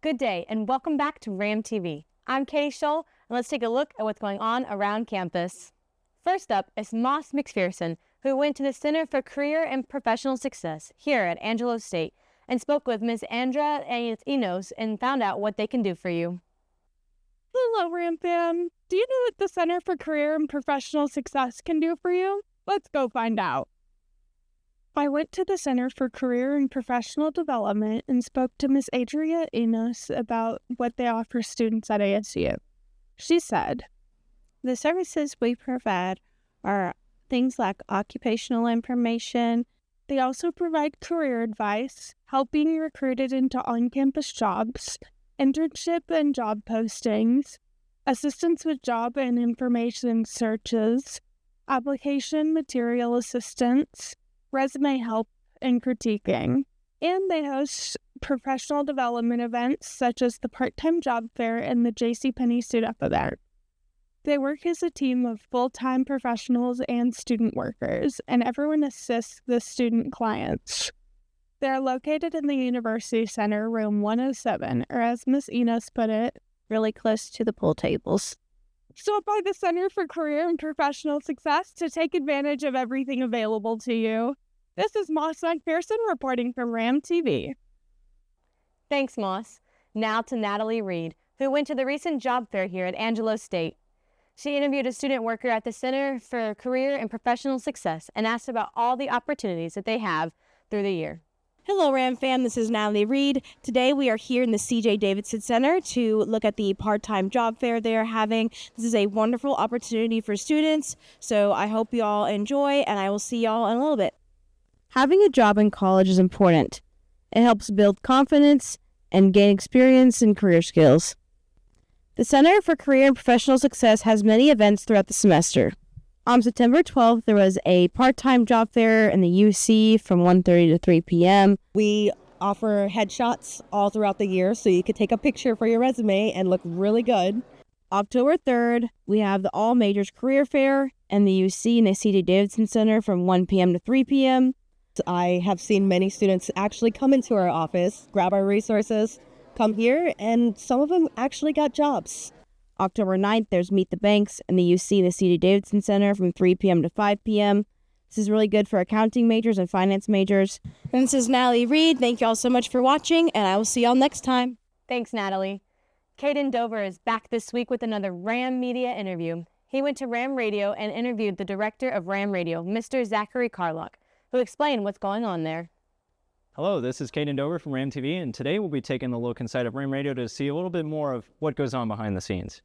Good day, and welcome back to RAM TV. I'm Katie Scholl, and let's take a look at what's going on around campus. First up is Moss McPherson, who went to the Center for Career and Professional Success here at Angelo State and spoke with Ms. Andra Enos and found out what they can do for you. Hello, RAM fam. Do you know what the Center for Career and Professional Success can do for you? Let's go find out. I went to the Center for Career and Professional Development and spoke to Ms. Andrea Enos about what they offer students at ASU. She said, the services we provide are things like occupational information. They also provide career advice, help being recruited into on-campus jobs, internship and job postings, assistance with job and information searches, application material assistance, resume help, and critiquing. And they host professional development events such as the part-time job fair and the JCPenney suit-up event. They work as a team of full-time professionals and student workers, and everyone assists the student clients. They are located in the University Center, room 107, or as Ms. Enos put it, really close to the pool tables. Stop by the Center for Career and Professional Success to take advantage of everything available to you. This is Moss McPherson reporting from RAM TV. Thanks, Moss. Now to Natalie Reid, who went to the recent job fair here at Angelo State. She interviewed a student worker at the Center for Career and Professional Success and asked about all the opportunities that they have through the year. Hello, RAM fam. This is Natalie Reid. Today we are here in the C.J. Davidson Center to look at the part-time job fair they are having. This is a wonderful opportunity for students, so I hope you all enjoy, and I will see y'all in a little bit. Having a job in college is important. It helps build confidence and gain experience and career skills. The Center for Career and Professional Success has many events throughout the semester. On September 12th, there was a part-time job fair in the UC from 1:30 to 3 p.m. We offer headshots all throughout the year, so you could take a picture for your resume and look really good. October 3rd, we have the All Majors Career Fair in the UC and the C.J. Davidson Center from 1 p.m. to 3 p.m. I have seen many students actually come into our office, grab our resources, come here, and some of them actually got jobs. October 9th, there's Meet the Banks in the UC and the C.J. Davidson Center from 3 p.m. to 5 p.m. This is really good for accounting majors and finance majors. And this is Natalie Reid. Thank you all so much for watching, and I will see y'all next time. Thanks, Natalie. Caden Dover is back this week with another RAM Media interview. He went to RAM Radio and interviewed the director of RAM Radio, Mr. Zachary Carlock, who explained what's going on there. Hello, this is Kaden Dover from RAM TV, and today we'll be taking a look inside of RAM Radio to see a little bit more of what goes on behind the scenes.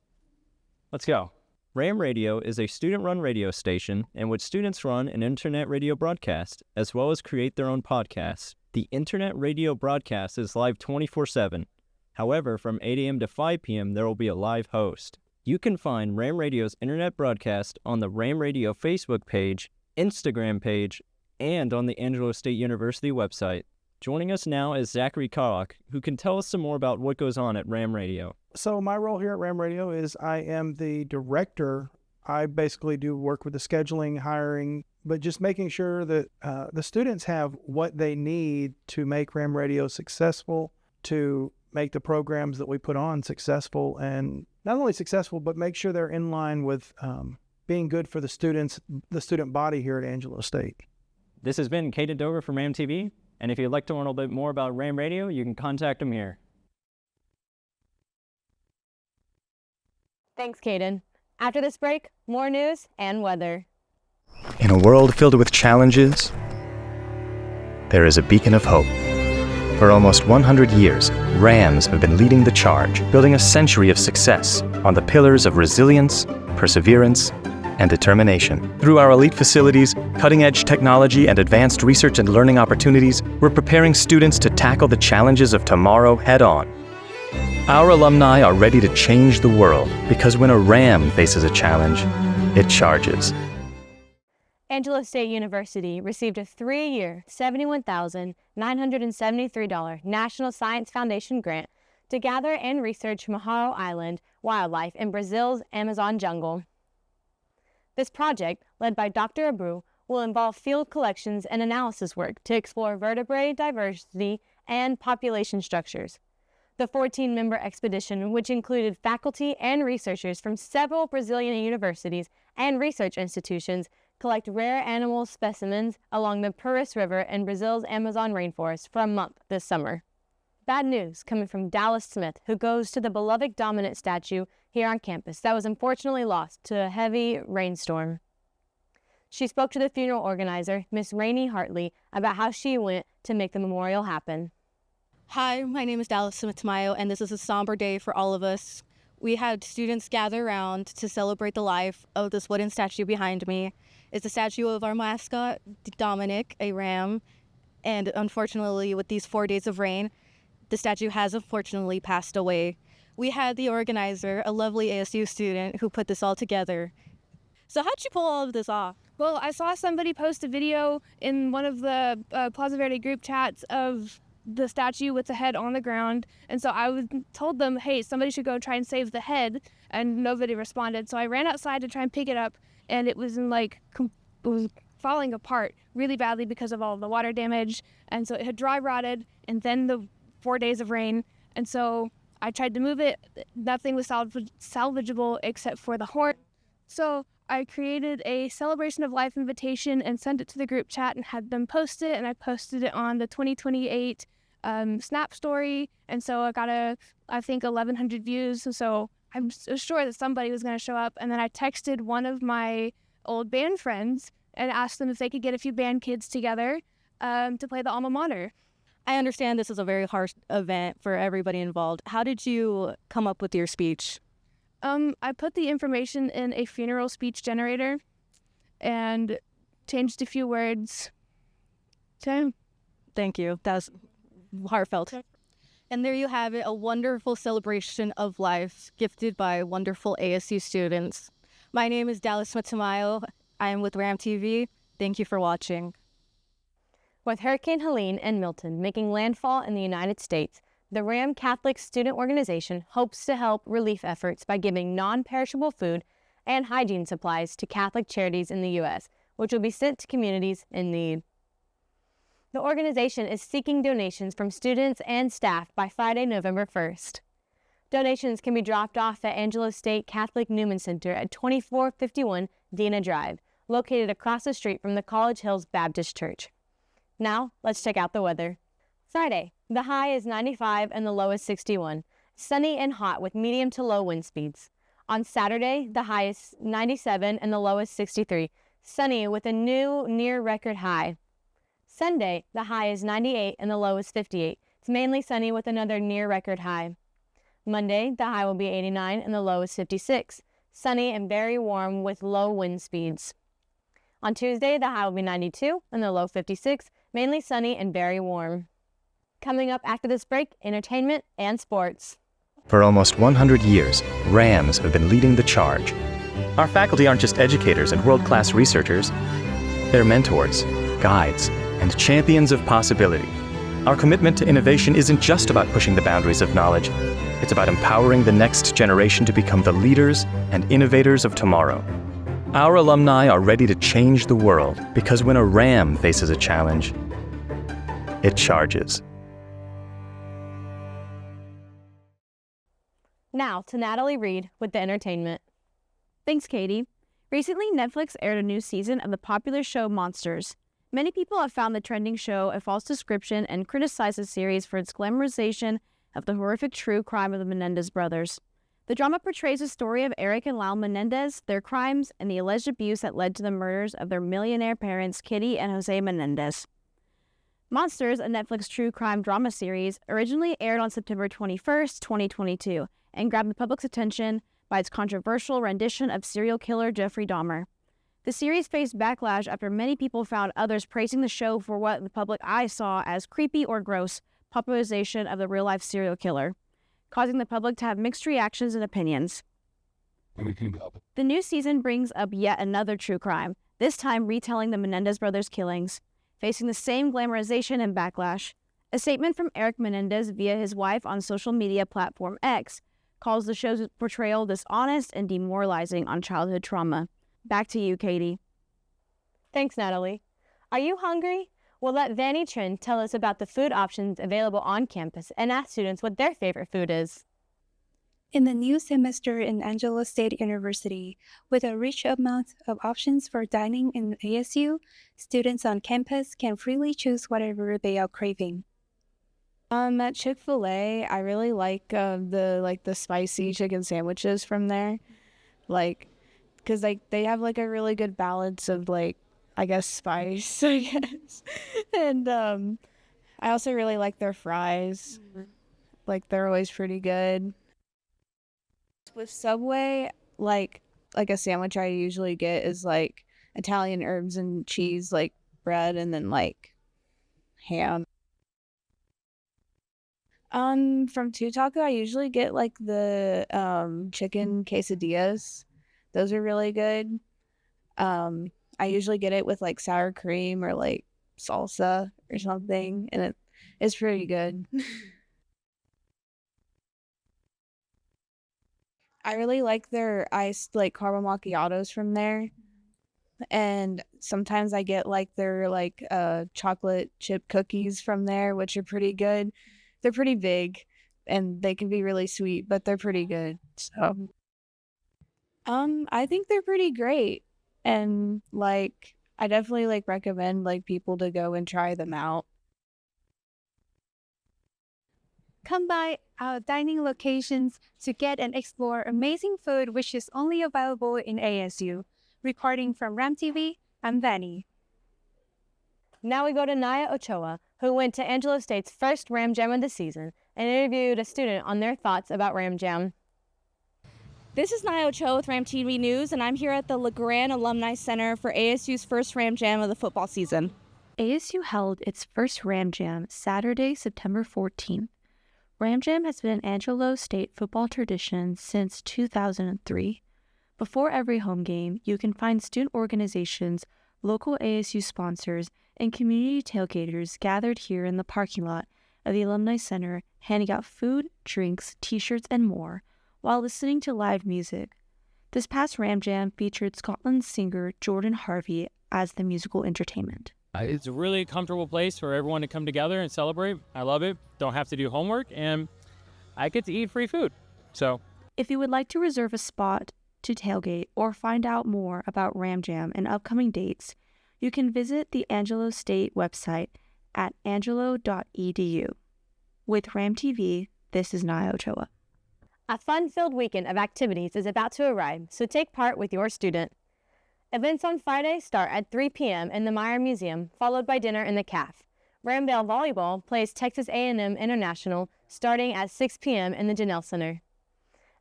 Let's go. RAM Radio is a student-run radio station in which students run an internet radio broadcast, as well as create their own podcasts. The internet radio broadcast is live 24/7. However, from 8 a.m. to 5 p.m., there will be a live host. You can find RAM Radio's internet broadcast on the RAM Radio Facebook page, Instagram page, and on the Angelo State University website. Joining us now is Zachary Carlock, who can tell us some more about what goes on at RAM Radio. So my role here at RAM Radio is I am the director. I basically do work with the scheduling, hiring, but just making sure that the students have what they need to make RAM Radio successful, to make the programs that we put on successful, and not only successful, but make sure they're in line with being good for the students, the student body here at Angelo State. This has been Kaden Dover from RAM TV, and if you'd like to learn a little bit more about RAM Radio, you can contact them here. Thanks, Caden. After this break, more news and weather. In a world filled with challenges, there is a beacon of hope. For almost 100 years, Rams have been leading the charge, building a century of success on the pillars of resilience, perseverance, and determination. Through our elite facilities, cutting-edge technology, and advanced research and learning opportunities, we're preparing students to tackle the challenges of tomorrow head-on. Our alumni are ready to change the world, because when a Ram faces a challenge, it charges. Angelo State University received a 3-year, $71,973 National Science Foundation grant to gather and research Maharo Island wildlife in Brazil's Amazon jungle. This project, led by Dr. Abreu, will involve field collections and analysis work to explore vertebrate diversity and population structures. The 14-member expedition, which included faculty and researchers from several Brazilian universities and research institutions, collect rare animal specimens along the Purus River in Brazil's Amazon rainforest for a month this summer. Bad news coming from Dallas Smith, who goes to the beloved dominant statue here on campus that was unfortunately lost to a heavy rainstorm. She spoke to the funeral organizer, Miss Rainey Hartley, about how she went to make the memorial happen. Hi, my name is Dallas Smith-Tamayo, and this is a somber day for all of us. We had students gather around to celebrate the life of this wooden statue behind me. It's a statue of our mascot, Dominic, a ram, and unfortunately, with these 4 days of rain, the statue has unfortunately passed away. We had the organizer, a lovely ASU student, who put this all together. So how'd you pull all of this off? Well, I saw somebody post a video in one of the Plaza Verde group chats of the statue with the head on the ground, and so told them, hey, somebody should go try and save the head, and nobody responded. So I ran outside to try and pick it up, and it was it was falling apart really badly because of all the water damage, and so it had dry rotted, and then the 4 days of rain, and so I tried to move it. Nothing was salvageable except for the horn. So I created a celebration of life invitation and sent it to the group chat and had them post it, and I posted it on the 2028 Snap story, and so I got I think 1,100 views, so I'm sure that somebody was going to show up. And then I texted one of my old band friends and asked them if they could get a few band kids together to play the alma mater. I understand this is a very harsh event for everybody involved. How did you come up with your speech? I put the information in a funeral speech generator and changed a few words. So, thank you. That was heartfelt. And there you have it, a wonderful celebration of life gifted by wonderful ASU students. My name is Dallas Smith-Tamayo. I am with RAM TV. Thank you for watching. With Hurricane Helene and Milton making landfall in the United States, the RAM Catholic Student Organization hopes to help relief efforts by giving non-perishable food and hygiene supplies to Catholic charities in the U.S., which will be sent to communities in need. The organization is seeking donations from students and staff by Friday, November 1st. Donations can be dropped off at Angelo State Catholic Newman Center at 2451 Dena Drive, located across the street from the College Hills Baptist Church. Now, let's check out the weather. Friday, the high is 95 and the low is 61. Sunny and hot with medium to low wind speeds. On Saturday, the high is 97 and the low is 63. Sunny with a new near-record high. Sunday, the high is 98 and the low is 58. It's mainly sunny with another near-record high. Monday, the high will be 89 and the low is 56. Sunny and very warm with low wind speeds. On Tuesday, the high will be 92 and the low 56. Mainly sunny and very warm. Coming up after this break, entertainment and sports. For almost 100 years, Rams have been leading the charge. Our faculty aren't just educators and world-class researchers. They're mentors, guides, and champions of possibility. Our commitment to innovation isn't just about pushing the boundaries of knowledge. It's about empowering the next generation to become the leaders and innovators of tomorrow. Our alumni are ready to change the world because when a ram faces a challenge, it charges. Now to Natalie Reid with the entertainment. Thanks, Katie. Recently, Netflix aired a new season of the popular show Monsters. Many people have found the trending show a false description and criticized the series for its glamorization of the horrific true crime of the Menendez brothers. The drama portrays the story of Eric and Lyle Menendez, their crimes, and the alleged abuse that led to the murders of their millionaire parents, Kitty and Jose Menendez. Monsters, a Netflix true crime drama series, originally aired on September 21st, 2022, and grabbed the public's attention by its controversial rendition of serial killer Jeffrey Dahmer. The series faced backlash after many people found others praising the show for what the public eye saw as creepy or gross popularization of the real-life serial killer, causing the public to have mixed reactions and opinions. The new season brings up yet another true crime, this time retelling the Menendez brothers' killings, facing the same glamorization and backlash. A statement from Eric Menendez via his wife on social media platform X calls the show's portrayal dishonest and demoralizing on childhood trauma. Back to you, Katie. Thanks, Natalie. Are you hungry? We'll let Vanny Trin tell us about the food options available on campus and ask students what their favorite food is. In the new semester in Angelo State University, with a rich amount of options for dining in ASU, students on campus can freely choose whatever they are craving. At Chick-fil-A, I really like the spicy chicken sandwiches from there, because they have a really good balance of I guess spice, I guess, and I also really like their fries, they're always pretty good. With Subway, a sandwich I usually get is Italian herbs and cheese, bread, and then ham. From Two Taco, I usually get the chicken quesadillas. Those are really good. I usually get it with sour cream or salsa or something, and it's pretty good. I really like their iced caramel macchiatos from there, and sometimes I get their chocolate chip cookies from there, which are pretty good. They're pretty big, and they can be really sweet, but they're pretty good. So, I think they're pretty great, and I definitely recommend people to go and try them out. Come by our dining locations to get and explore amazing food which is only available in ASU. Reporting from Ram TV, I'm Vanny. Now we go to Naya Ochoa, who went to Angelo State's first Ram Jam of the season and interviewed a student on their thoughts about Ram Jam. This is Naya Ochoa with Ram TV News, and I'm here at the LeGrand Alumni Center for ASU's first Ram Jam of the football season. ASU held its first Ram Jam Saturday, September 14th. Ram Jam has been an Angelo State football tradition since 2003. Before every home game, you can find student organizations, local ASU sponsors, and community tailgaters gathered here in the parking lot of the Alumni Center, handing out food, drinks, t-shirts, and more, while listening to live music. This past Ram Jam featured Scotland singer Jordan Harvey as the musical entertainment. It's a really comfortable place for everyone to come together and celebrate. I love it. Don't have to do homework, and I get to eat free food. So, if you would like to reserve a spot to tailgate or find out more about Ram Jam and upcoming dates, you can visit the Angelo State website at angelo.edu. With Ram TV, this is Naya Ochoa. A fun-filled weekend of activities is about to arrive, so take part with your student. Events on Friday start at 3 p.m. in the Meyer Museum, followed by dinner in the CAF. Rambell Volleyball plays Texas A&M International starting at 6 p.m. in the Janelle Center.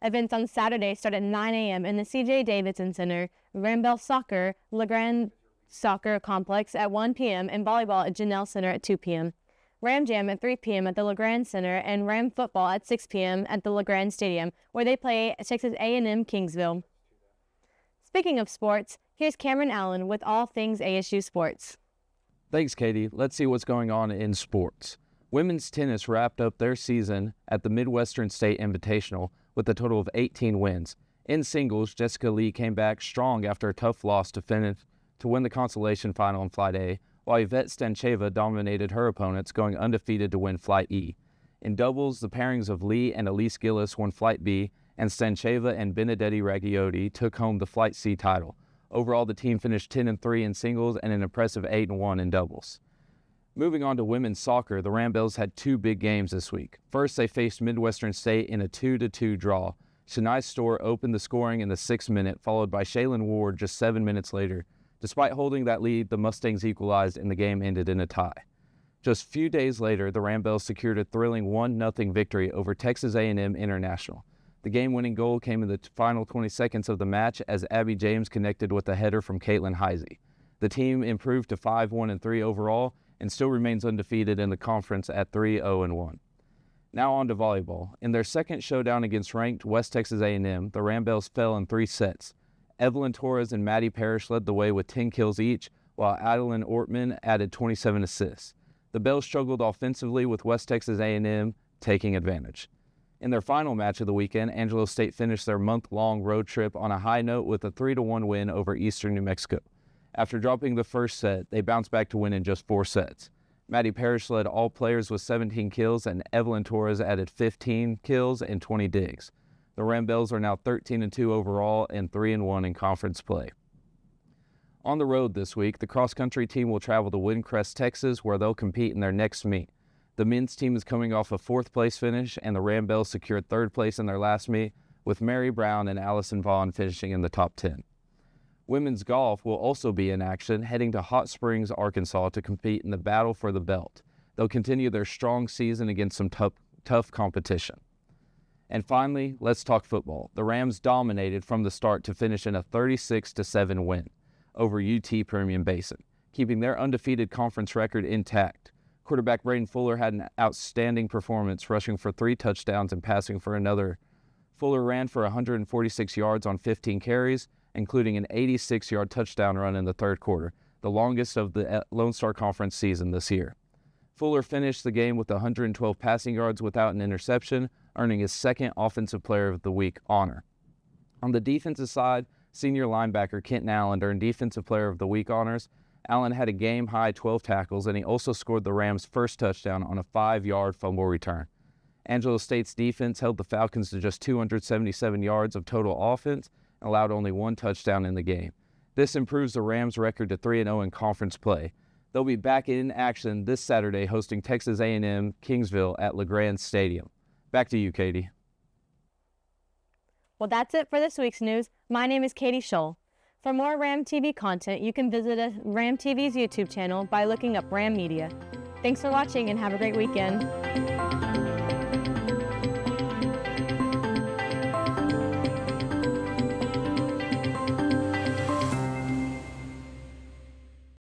Events on Saturday start at 9 a.m. in the C.J. Davidson Center, Rambell Soccer, LeGrand Soccer Complex at 1 p.m. and volleyball at Janelle Center at 2 p.m. Ram Jam at 3 p.m. at the LeGrand Center and Ram Football at 6 p.m. at the LeGrand Stadium, where they play Texas A&M Kingsville. Speaking of sports, here's Cameron Allen with all things ASU sports. Thanks, Katie. Let's see what's going on in sports. Women's tennis wrapped up their season at the Midwestern State Invitational with a total of 18 wins. In singles, Jessica Lee came back strong after a tough loss to win the consolation final in Flight A, while Yvette Stancheva dominated her opponents, going undefeated to win Flight E. In doubles, the pairings of Lee and Elise Gillis won Flight B, and Stancheva and Benedetti Raggiotti took home the Flight C title. Overall, the team finished 10-3 in singles and an impressive 8-1 in doubles. Moving on to women's soccer, the Rambells had two big games this week. First, they faced Midwestern State in a 2-2 draw. Shania Storr opened the scoring in the 6th minute, followed by Shaylin Ward just 7 minutes later. Despite holding that lead, the Mustangs equalized and the game ended in a tie. Just a few days later, the Rambells secured a thrilling 1-0 victory over Texas A&M International. The game-winning goal came in the final 20 seconds of the match as Abby James connected with a header from Caitlin Heisey. The team improved to 5-1-3 overall and still remains undefeated in the conference at 3-0-1. Now on to volleyball. In their second showdown against ranked West Texas A&M, the Rambells fell in 3 sets. Evelyn Torres and Maddie Parrish led the way with 10 kills each, while Adeline Ortman added 27 assists. The Bells struggled offensively, with West Texas A&M taking advantage. In their final match of the weekend, Angelo State finished their month-long road trip on a high note with a 3-1 win over Eastern New Mexico. After dropping the first set, they bounced back to win in just 4 sets. Maddie Parrish led all players with 17 kills, and Evelyn Torres added 15 kills and 20 digs. The Rambells are now 13-2 overall and 3-1 in conference play. On the road this week, the cross-country team will travel to Windcrest, Texas, where they'll compete in their next meet. The men's team is coming off a 4th-place finish, and the Rambells secured 3rd place in their last meet, with Mary Brown and Allison Vaughn finishing in the top 10. Women's golf will also be in action, heading to Hot Springs, Arkansas to compete in the battle for the belt. They'll continue their strong season against some tough competition. And finally, let's talk football. The Rams dominated from the start to finish in a 36-7 win over UT Permian Basin, keeping their undefeated conference record intact. Quarterback Braden Fuller had an outstanding performance, rushing for 3 touchdowns and passing for another. Fuller ran for 146 yards on 15 carries, including an 86-yard touchdown run in the 3rd quarter, the longest of the Lone Star Conference season this year. Fuller finished the game with 112 passing yards without an interception, earning his 2nd Offensive Player of the Week honor. On the defensive side, senior linebacker Kenton Allen earned Defensive Player of the Week honors. Allen had a game-high 12 tackles, and he also scored the Rams' first touchdown on a 5-yard fumble return. Angelo State's defense held the Falcons to just 277 yards of total offense, allowed only 1 touchdown in the game. This improves the Rams' record to 3-0 in conference play. They'll be back in action this Saturday hosting Texas A&M Kingsville at LeGrand Stadium. Back to you, Katie. Well, that's it for this week's news. My name is Katie Scholl. For more Ram TV content, you can visit Ram TV's YouTube channel by looking up Ram Media. Thanks for watching and have a great weekend.